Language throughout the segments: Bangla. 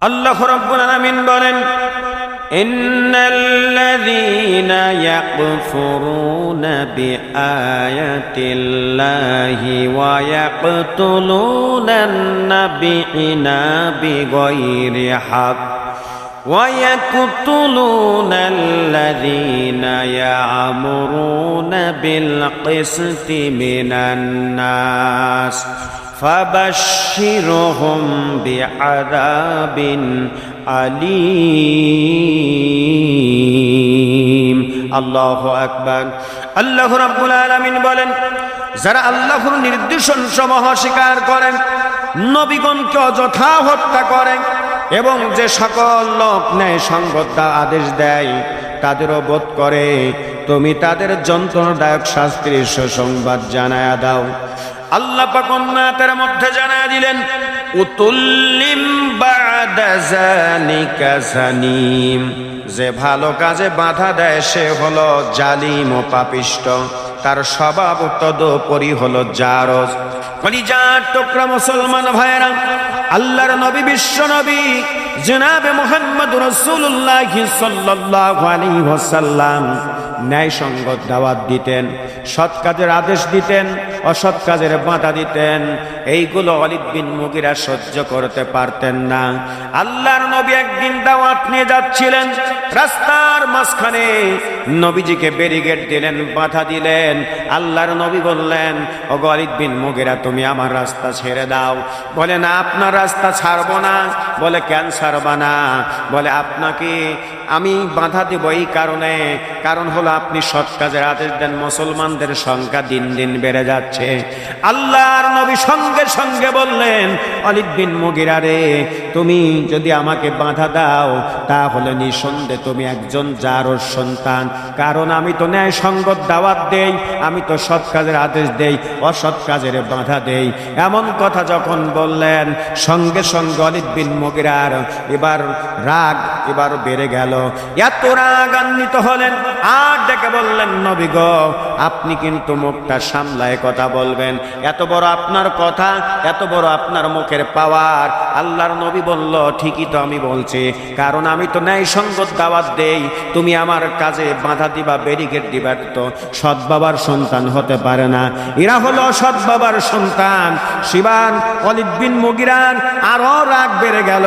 আল্লাহ রাব্বুল আলামিন বলেন, ইন্নাল্লাযীনা ইয়াকফুরুনা বিআয়াতিল্লাহি ওয়া ইয়াকতুলুনান নাবিয়্যিনা বিগাইরি হক ওয়া ইয়াকতুলুনাল্লাযীনা ইয়া'মুরুনা বিল কিসতি মিনান নাস ফাবাশশিরহুম বিআযাবিন আলীম। আল্লাহু আকবার। আল্লাহ রাব্বুল আলামিন বলেন, যারা আল্লাহর নির্দেশনসমূহ স্বীকার করেন, নবীগণকে অযথা হত্যা করে এবং যে সকল লোক ন্যায় সঙ্গত আদেশ দেয় তাদেরও বধ করে, তুমি তাদের যন্ত্রণাদায়ক শাস্তির সুসংবাদ জানায়া দাও। আল্লাহ পাক আয়াতের মধ্যে জানায়া দিলেন, উতুল্লিম বা'দা যালিকা জানিম, যে ভালো কাজে বাধা দেয় সে হলো জালিম ও পাপিষ্ট, তার স্বভাব তদুপরি হলো জারজ। কলিজার টুকরা মুসলমান ভাইরা, আল্লাহর নবী বিশ্ব নবী জনাবে মুহাম্মদ রাসূলুল্লাহ সাল্লাল্লাহু আলাইহি ওয়াসাল্লাম ন্যায় সঙ্গত দাওয়াত দিতেন, সৎ কাজের আদেশ দিতেন, অসৎ কাজের বাধা দিতেন। এইগুলো ওয়ালিদ বিন মুগিরা সহ্য করতে পারতেন না। আল্লাহর নবী একদিন দাওয়াত নিয়ে যাচ্ছিলেন, রাস্তার মাঝখানে নবীজিকে ব্যারিকেড দিলেন, বাধা দিলেন। আল্লাহর নবী বললেন, ও ওয়ালিদ বিন মুগিরা, তুমি আমার রাস্তা ছেড়ে দাও। বলে, না, আপনার রাস্তা ছাড়বো না। বলে, কেন ছাড়বা না? বলে, আপনাকে আমি বাধা দেব এই কারণে, কারণ হলো আপনি সৎ কাজের আদেশ দেন, মুসলমানদের সংখ্যা দিন দিন বেড়ে যাচ্ছে। আল্লাহর নবী সঙ্গে সঙ্গে বললেন, ওয়ালিদ বিন মুগিরা রে, তুমি যদি আমাকে বাধা দাও তাহলে নিঃসন্দেহে তুমি একজন জারজ সন্তান, কারণ আমি তো ন্যায় সঙ্গত দাওয়াত দেই, আমি তো সৎ কাজের আদেশ দেই, অসৎ কাজের বাধা দেই। এমন কথা যখন বললেন, সঙ্গে সঙ্গে ওয়ালিদ বিন মুগিরার এবার রাগ এবার বেড়ে গেল। এত রাগান্বিত হলেন, আর ডেকে বললেন, নবী গো, আপনি কিন্তু মুখটা সামলায় কথা বলবেন। এত বড় আপনার কথা, এত বড় আপনার মুখের পাওয়ার। আল্লাহর নবী বলল, ঠিকই তো আমি বলছি, কারণ আমি তো ন্যায় সঙ্গত দাওয়াত দেই, তুমি আমার কাজে বাধা দিবা, ব্যারিকেড দিবা, তো সৎ বাবার সন্তান হতে পারে না। এরা হলো সৎ বাবার সন্তান। শিবান ওয়ালিদ বিন মুগিরার আরো রাগ বেড়ে গেল।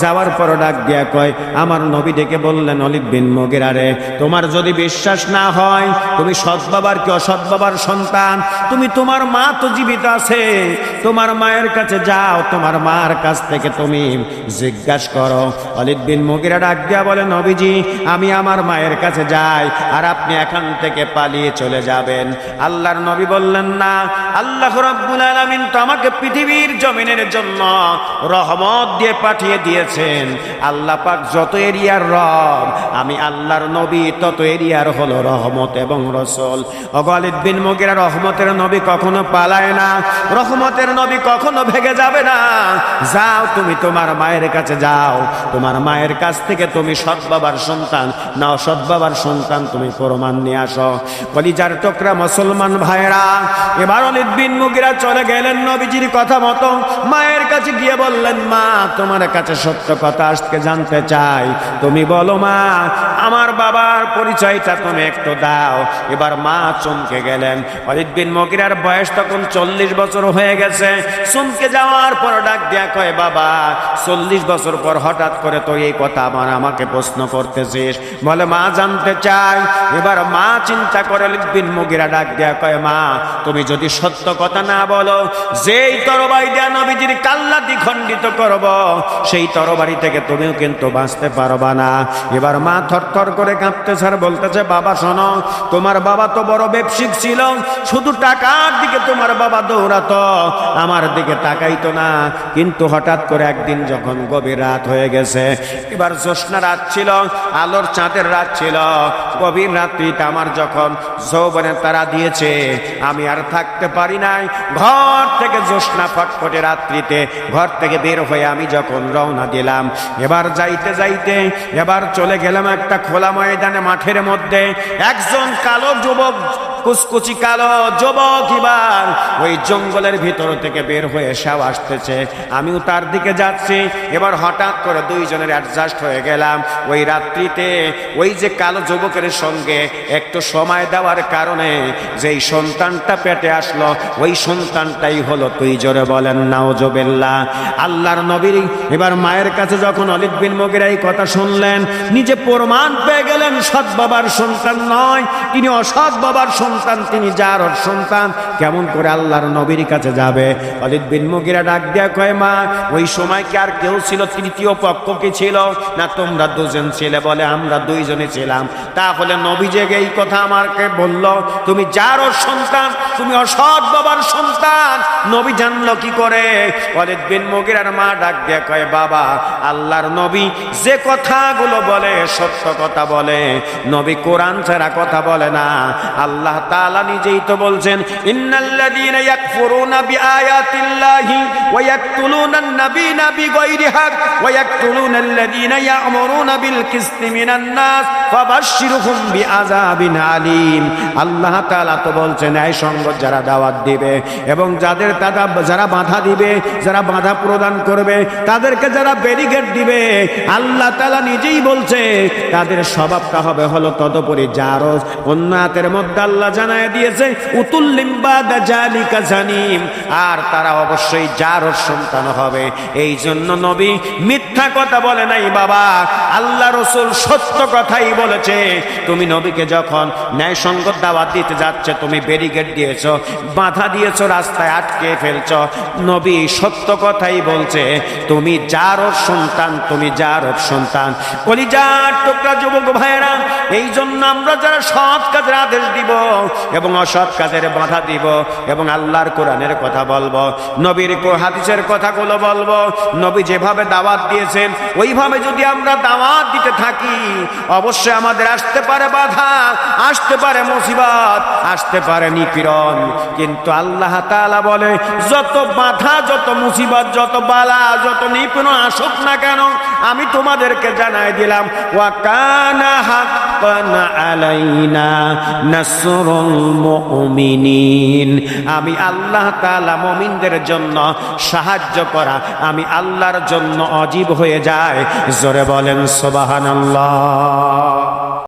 যাওয়ার পর ডাক দিয়া কয়, আমার নবী ডেকে বললেন, ওয়ালিদ বিন মুগিরা রে, তোমার যদি বিশ্বাস না হয়, তুমি সৎ বাবার কি অসৎ বাবার সন্তান, তুমি, তোমার মা তো জীবিত আছে, তোমার মায়ের কাছে যাও, তোমার মার কাছ থেকে তুমি জিজ্ঞাসা করো। ওয়ালিদ বিন মুগিরা ডাক দিয়া বলে, নবীজি, আমি আমার মায়ের কাছে যাই আর আপনি এখান থেকে পালিয়ে চলে যাবেন। আল্লাহর নবী বললেন, না, আল্লাহ রাব্বুল আলামিন তো আমাকে পৃথিবীর জমিনের জন্য রহমত দিয়ে পাঠিয়ে দিয়েছেন। আল্লাহ পাক যত এরিয়ার রব, আমি আল্লাহর নবী তত এরিয়ার হলো রহমত এবং রসুল। ওয়ালিদ বিন মুগিরা, রহমতের নবী কখনো পালায় না, রহমতের নবী কখনো ভেগে যাবে না। যাও, তুমি তোমার মায়ের কাছে যাও, তোমার মায়ের কাছ থেকে তুমি সৎ বাবার সন্তান না অসৎ বাবার সন্তান তুমি প্রমাণ নিয়ে আসো। কলিজার টুকরা মুসলমান ভাইরা, এবার ওয়ালিদ বিন মুগিরা চলে গেলেন নবীজির কথা মতো। মায়ের কাছে গিয়ে বললেন, মা, তোমার কাছে সত্য কথা আজকে জানতে চাই, তুমি বলো মা, আমার বাবার পরিচয়টা তুমি একটু দাও। এবার মা চমকে গেলেন। ওয়ালিদ বিন মুগিরার বয়স তখন 40 বছর হয়ে গেছে। চমকে যাওয়ার পর ডাক দিয়া কয়, বাবা, 40 বছর পর হঠাৎ করে তো এই কথা আমাকে প্রশ্ন করতেছিস? বলে, মা, জানতে চাই। এবার মা চিন্তা করে, ওয়ালিদ বিন মুগিরা ডাক দিয়া কয়, মা, তুমি যদি সত্য কথা না বলো, যেই তরবারি দিয়া নবীজির কাল্লা দ্বিখণ্ডিত করব, সেই তরবারি থেকে তুমিও কিন্তু বাঁচতে পারবা না। এবার মা থরথর করে কাঁপতেছে আর বলতেছে, বাবা শোনো, তোমার বাবা তো বড় ব্যবসায়িক ছিল, শুধু টাকার দিকে তোমার বাবা দৌড়াতো, আমার দিকে তাকাইতো না। কিন্তু হঠাৎ করে একদিন যখন গভীর রাত হয়ে গেছে, এবার জ্যোৎস্না রাত ছিল, আলোর চাঁদের রাত ছিল, গভীর রাত্রিতে আমার যখন যৌবনের তারা দিয়েছে, আমি আর থাকতে পারি নাই। ঘর থেকে জ্যোৎস্না ফটফটে রাত্রিতে ঘর থেকে বের হয়ে আমি যখন রওনা দিলাম, এবার যাইতে যাইতে এবার চলে গেলাম একটা খোলা ময়দানে, মাঠের মধ্যে একজন কালো যুবক কুচকুচি কালো যুবক এবার ওই জঙ্গলের ভিতর থেকে বের হয়ে সেও আসতেছে, আমিও তার দিকে যাচ্ছি। এবার হঠাৎ করে দুইজনের অ্যাডজাস্ট হয়ে গেলাম। ওই রাত্রিতে ওই যে কালো যুবকের সঙ্গে একটু সময় দেওয়ার কারণে যেই সন্তানটা পেটে আসলো, ওই সন্তানটাই হলো, তুই জোরে বলেন নাউজুবিল্লাহ। আল্লাহর নবীর এবার মায়ের কাছে যখন ওয়ালিদ বিন মুগিরা এই কথা শুনলেন, নিজে প্রমাণ পেয়ে গেলেন সৎ বাবার সন্তান নয়, তিনি অসৎ বাবার সন্তান, তিনি জারর সন্তান। কেমন করে আল্লাহর নবীর কাছে যাবে? ওয়ালিদ বিন মুগিরা ডাক দিয়া কয়, মা ওই সময় কি আর কেউ ছিল? তৃতীয় পক্ষ কি ছিল? না তোমরা দুজন ছিলে? বলে আমরা দুইজনে ছিলাম। তাহলে নবী যে এই কথা আমাকে বলল, তুমি জারর সন্তান, তুমি অসৎ বাবার সন্তান, নবী জানলো কি করে? ওয়ালিদ বিন মুগিরার মা ডাক দিয়া কয়, বাবা আল্লাহর নবী যে কথাগুলো বলে সত্য কথা বলে, নবী কোরআন ছাড়া কথা বলে না। আল্লাহ তাআলা নিজেই তো বলছেন, ইন্নাল্লাযীনা ইয়াকফুরুনা বিআয়াতিল্লাহি ওয়া ইয়াকতুলুনান নাবিয়্যিনা বিগাইরি হক ওয়া ইয়াকতুলুনাল্লাযীনা ইয়া'মুরুনা বিল কিসতি মিনান নাস ফাবাশশিরহুম বিআযাবিন আলীম। আল্লাহ তাআলা তো বলছেন, এই সঙ্গত যারা দাওয়াত দিবে এবং যারা বাধা দিবে, যারা বাধা প্রদান করবে, তাদেরকে যারা ব্যারিকেড দিবে, আল্লাহ তাআলা নিজেই বলছে তাদের স্বভাবটা হবে হলো তদুপরি জারজ। উন্নাতের মধ্যে আল্লাহ জানায় দিয়েছে উতুল্লিম বাদা জালিকা জানিম, আর তারা অবশ্যই জারজ সন্তান হবে। এই জন্য নবী মিথ্যা কথা বলে নাই বাবা, আল্লাহ রাসূল সত্য কথাই বলেছে। তুমি নবীকে যখন ন্যায় সঙ্গত দাওয়াত দিতে যাচ্ছে, তুমি ব্যারিকেড দিয়েছো, বাধা দিয়েছো, রাস্তায় আটকে ফেলছো, নবী সত্য কথাই বলছে, তুমি জারজ সন্তান, তুমি জারজ সন্তান। কলিজার টুকরা যুবক ভাইয়েরা, এই জন্য আমরা যারা সৎ কাজের আদেশ দিব এবং অসৎ কাজের বাধা দিব এবং আল্লাহর কোরআনের কথা বলবো, নবীর হাদিসের কথাগুলো বলবো, নবী যেভাবে দাওয়াত দিয়েছেন ওইভাবে যদি আমরা দাওয়াত দিতে থাকি, অবশ্যই আমাদের আসতে পারে বাধা, আসতে পারে মুসিবত, আসতে পারে নিপীড়ন, কিন্তু আল্লাহ তাআলা বলে যত বাধা, যত মুসিবত, যত বালা, যত নিপীড়ন আসুক না কেন, আমি তোমাদেরকে জানাই দিলাম, ওয়া কানা হাক্কান আলাইনা নাসরুল মুমিনিন। আমি আল্লাহ তাআলা মুমিনদের জন্য সাহায্য করা আমি আল্লাহর জন্য ওয়াজিব হয়ে যায়। জোরে বলেন সুবহানাল্লাহ।